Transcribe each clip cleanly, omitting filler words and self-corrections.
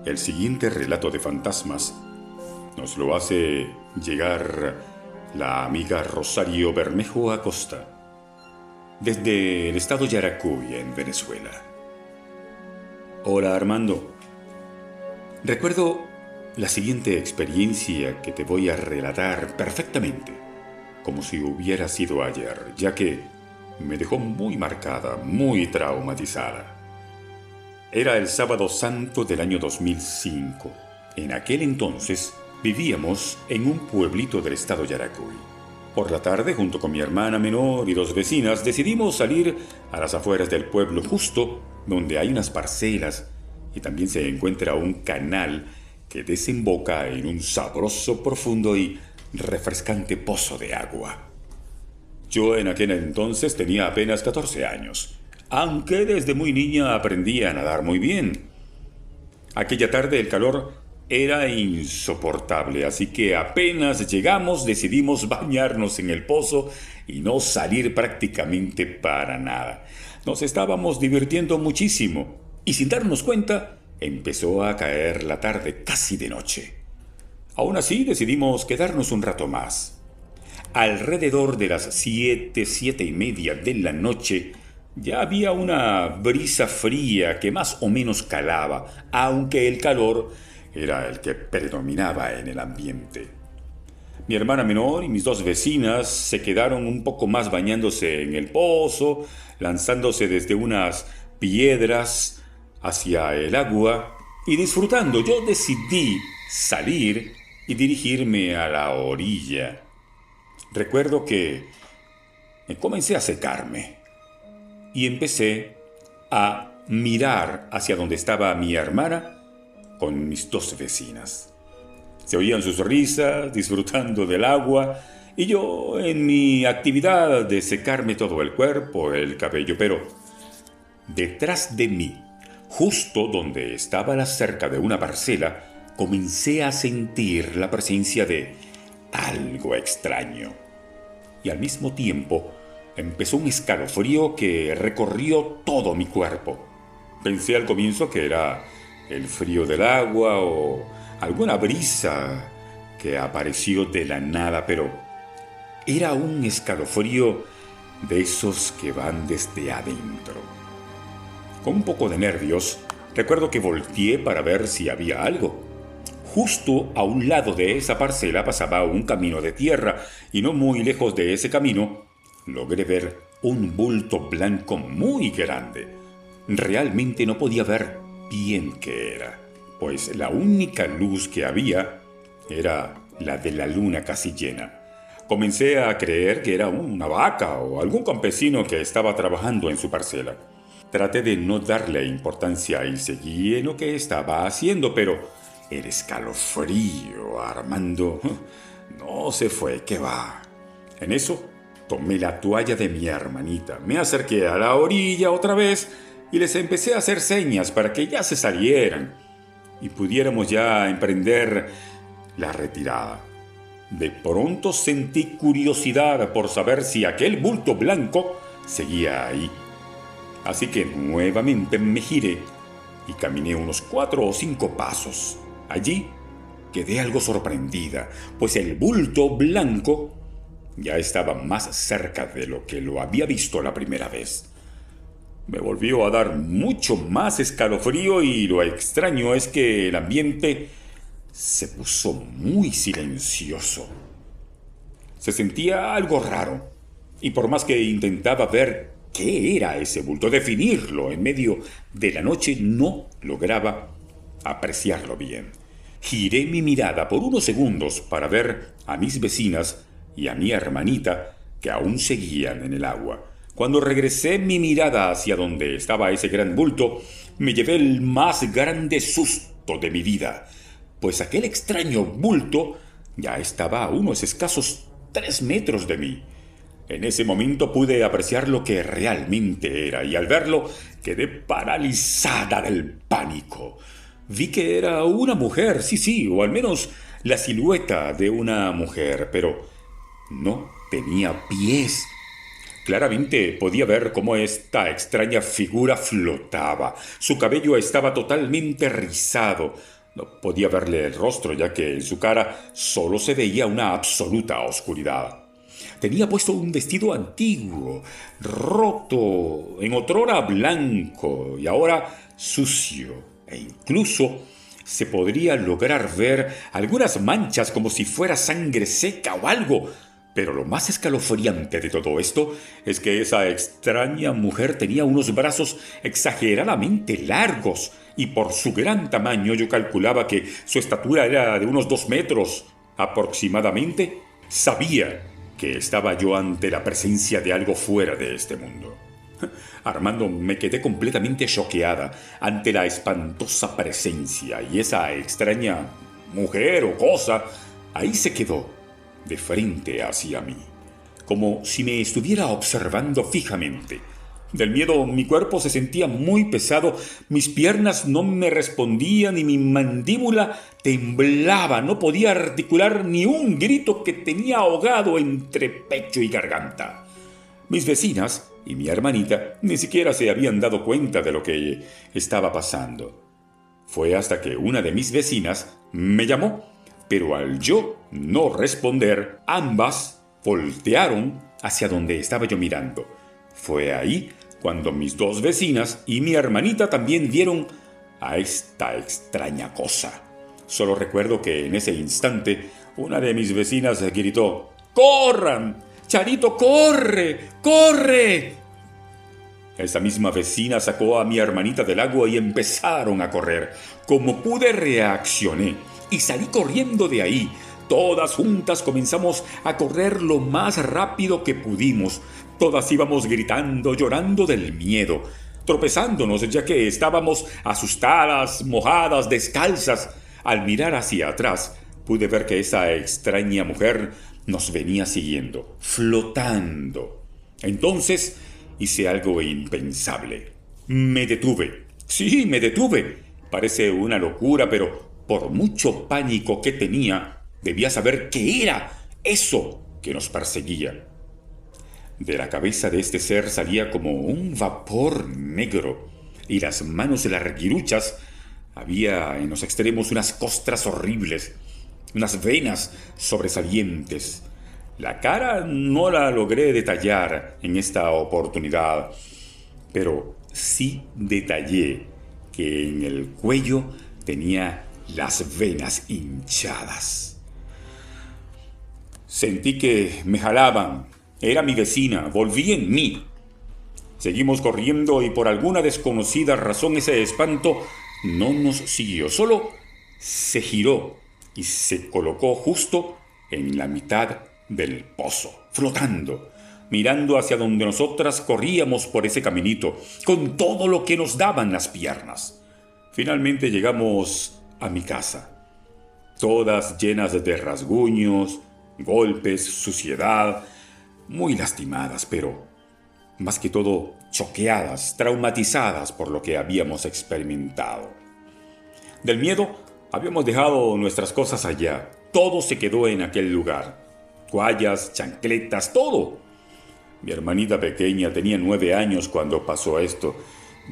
El siguiente relato de fantasmas nos lo hace llegar la amiga Rosario Bermejo Acosta, desde el estado Yaracuy, en Venezuela. Hola Armando. Recuerdo la siguiente experiencia que te voy a relatar perfectamente, como si hubiera sido ayer, ya que me dejó muy marcada, muy traumatizada. Era el sábado santo del año 2005. En aquel entonces vivíamos en un pueblito del estado Yaracuy. Por la tarde, junto con mi hermana menor y dos vecinas, decidimos salir a las afueras del pueblo, justo donde hay unas parcelas y también se encuentra un canal que desemboca en un sabroso, profundo y refrescante pozo de agua. Yo en aquel entonces tenía apenas 14 años, aunque desde muy niña aprendí a nadar muy bien. Aquella tarde el calor era insoportable, así que apenas llegamos decidimos bañarnos en el pozo y no salir prácticamente para nada. Nos estábamos divirtiendo muchísimo y sin darnos cuenta empezó a caer la tarde, casi de noche. Aún así decidimos quedarnos un rato más. Alrededor de las 7:30 de la noche, ya había una brisa fría que más o menos calaba, aunque el calor era el que predominaba en el ambiente. Mi hermana menor y mis dos vecinas se quedaron un poco más bañándose en el pozo, lanzándose desde unas piedras hacia el agua y disfrutando. Yo decidí salir y dirigirme a la orilla. Recuerdo que comencé a secarme y empecé a mirar hacia donde estaba mi hermana con mis dos vecinas. Se oían sus risas, disfrutando del agua, y yo en mi actividad de secarme todo el cuerpo, el cabello, pero detrás de mí, justo donde estaba la cerca de una parcela, comencé a sentir la presencia de algo extraño. Y al mismo tiempo empezó un escalofrío que recorrió todo mi cuerpo. Pensé al comienzo que era el frío del agua o alguna brisa que apareció de la nada, pero era un escalofrío de esos que van desde adentro. Con un poco de nervios, recuerdo que volteé para ver si había algo. Justo a un lado de esa parcela pasaba un camino de tierra y no muy lejos de ese camino logré ver un bulto blanco muy grande. Realmente no podía ver bien qué era, pues la única luz que había era la de la luna casi llena. Comencé a creer que era una vaca o algún campesino que estaba trabajando en su parcela. Traté de no darle importancia y seguí en lo que estaba haciendo, pero el escalofrío, Armando, no se fue, ¿qué va? En eso, tomé la toalla de mi hermanita, me acerqué a la orilla otra vez y les empecé a hacer señas para que ya se salieran y pudiéramos ya emprender la retirada. De pronto sentí curiosidad por saber si aquel bulto blanco seguía ahí. Así que nuevamente me giré y caminé unos 4 o 5 pasos. Allí quedé algo sorprendida, pues el bulto blanco ya estaba más cerca de lo que lo había visto la primera vez. Me volvió a dar mucho más escalofrío y lo extraño es que el ambiente se puso muy silencioso. Se sentía algo raro y por más que intentaba ver qué era ese bulto, definirlo en medio de la noche, no lograba apreciarlo bien. Giré mi mirada por unos segundos para ver a mis vecinas y a mi hermanita que aún seguían en el agua. Cuando regresé mi mirada hacia donde estaba ese gran bulto, me llevé el más grande susto de mi vida, pues aquel extraño bulto ya estaba a unos escasos 3 metros de mí. En ese momento pude apreciar lo que realmente era y al verlo quedé paralizada del pánico. Vi que era una mujer, sí, o al menos la silueta de una mujer, pero no tenía pies. Claramente podía ver cómo esta extraña figura flotaba. Su cabello estaba totalmente rizado. No podía verle el rostro, ya que en su cara solo se veía una absoluta oscuridad. Tenía puesto un vestido antiguo, roto, en otrora blanco y ahora sucio, e incluso se podría lograr ver algunas manchas como si fuera sangre seca o algo. Pero lo más escalofriante de todo esto es que esa extraña mujer tenía unos brazos exageradamente largos y por su gran tamaño yo calculaba que su estatura era de unos 2 metros aproximadamente. Sabía que estaba yo ante la presencia de algo fuera de este mundo. Armando, me quedé completamente choqueada ante la espantosa presencia y esa extraña mujer o cosa ahí se quedó, de frente hacia mí, como si me estuviera observando fijamente. Del miedo mi cuerpo se sentía muy pesado, mis piernas no me respondían y mi mandíbula temblaba, no podía articular ni un grito que tenía ahogado entre pecho y garganta. Mis vecinas y mi hermanita ni siquiera se habían dado cuenta de lo que estaba pasando. Fue hasta que una de mis vecinas me llamó, pero al yo no responder, ambas voltearon hacia donde estaba yo mirando. Fue ahí cuando mis 2 vecinas y mi hermanita también vieron a esta extraña cosa. Solo recuerdo que en ese instante una de mis vecinas gritó: ¡Corran! ¡Charito, corre! ¡Corre! Esa misma vecina sacó a mi hermanita del agua y empezaron a correr. Como pude, reaccioné y salí corriendo de ahí. Todas juntas comenzamos a correr lo más rápido que pudimos. Todas íbamos gritando, llorando del miedo, tropezándonos ya que estábamos asustadas, mojadas, descalzas. Al mirar hacia atrás, pude ver que esa extraña mujer nos venía siguiendo, flotando. Entonces hice algo impensable. Me detuve. Sí, me detuve. Parece una locura, pero por mucho pánico que tenía, debía saber qué era eso que nos perseguía. De la cabeza de este ser salía como un vapor negro, y las manos larguiruchas. Había en los extremos unas costras horribles, unas venas sobresalientes. La cara no la logré detallar en esta oportunidad, pero sí detallé que en el cuello tenía las venas hinchadas. Sentí que me jalaban. Era mi vecina. Volví en mí. Seguimos corriendo y por alguna desconocida razón ese espanto no nos siguió. Solo se giró y se colocó justo en la mitad del pozo, flotando, mirando hacia donde nosotras corríamos por ese caminito, con todo lo que nos daban las piernas. Finalmente llegamos a mi casa, todas llenas de rasguños, golpes, suciedad, muy lastimadas, pero más que todo choqueadas, traumatizadas por lo que habíamos experimentado. Del miedo habíamos dejado nuestras cosas allá, todo se quedó en aquel lugar. Toallas, chancletas, todo. Mi hermanita pequeña tenía 9 años cuando pasó esto.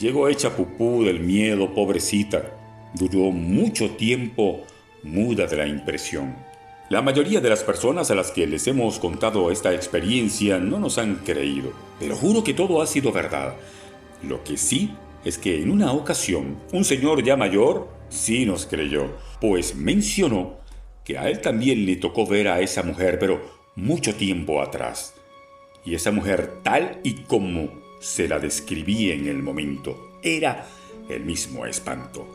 Llegó hecha pupú del miedo, pobrecita. Duró mucho tiempo muda de la impresión. La mayoría de las personas a las que les hemos contado esta experiencia no nos han creído, pero juro que todo ha sido verdad. Lo que sí es que en una ocasión un señor ya mayor sí nos creyó, pues mencionó que a él también le tocó ver a esa mujer, pero mucho tiempo atrás. Y esa mujer, tal y como se la describí en el momento, era el mismo espanto.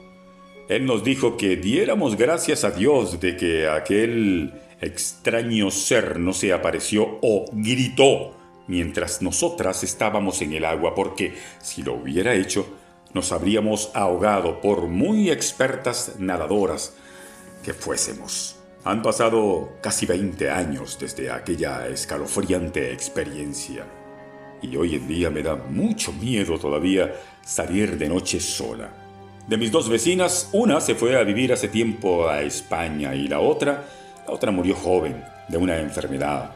Él nos dijo que diéramos gracias a Dios de que aquel extraño ser no se apareció o gritó mientras nosotras estábamos en el agua, porque si lo hubiera hecho, nos habríamos ahogado por muy expertas nadadoras que fuésemos. Han pasado casi 20 años desde aquella escalofriante experiencia, y hoy en día me da mucho miedo todavía salir de noche sola. De mis 2 vecinas, una se fue a vivir hace tiempo a España y la otra murió joven de una enfermedad.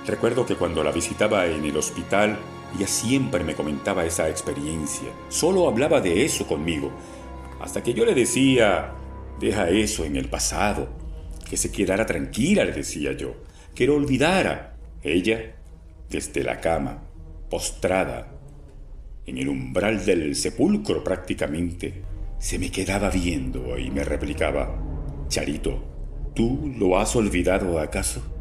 Recuerdo que cuando la visitaba en el hospital, ella siempre me comentaba esa experiencia. Solo hablaba de eso conmigo, hasta que yo le decía, deja eso en el pasado, que se quedara tranquila, le decía yo, que lo olvidara. Ella, desde la cama, postrada, en el umbral del sepulcro prácticamente, se me quedaba viendo y me replicaba, Charito, ¿tú lo has olvidado acaso?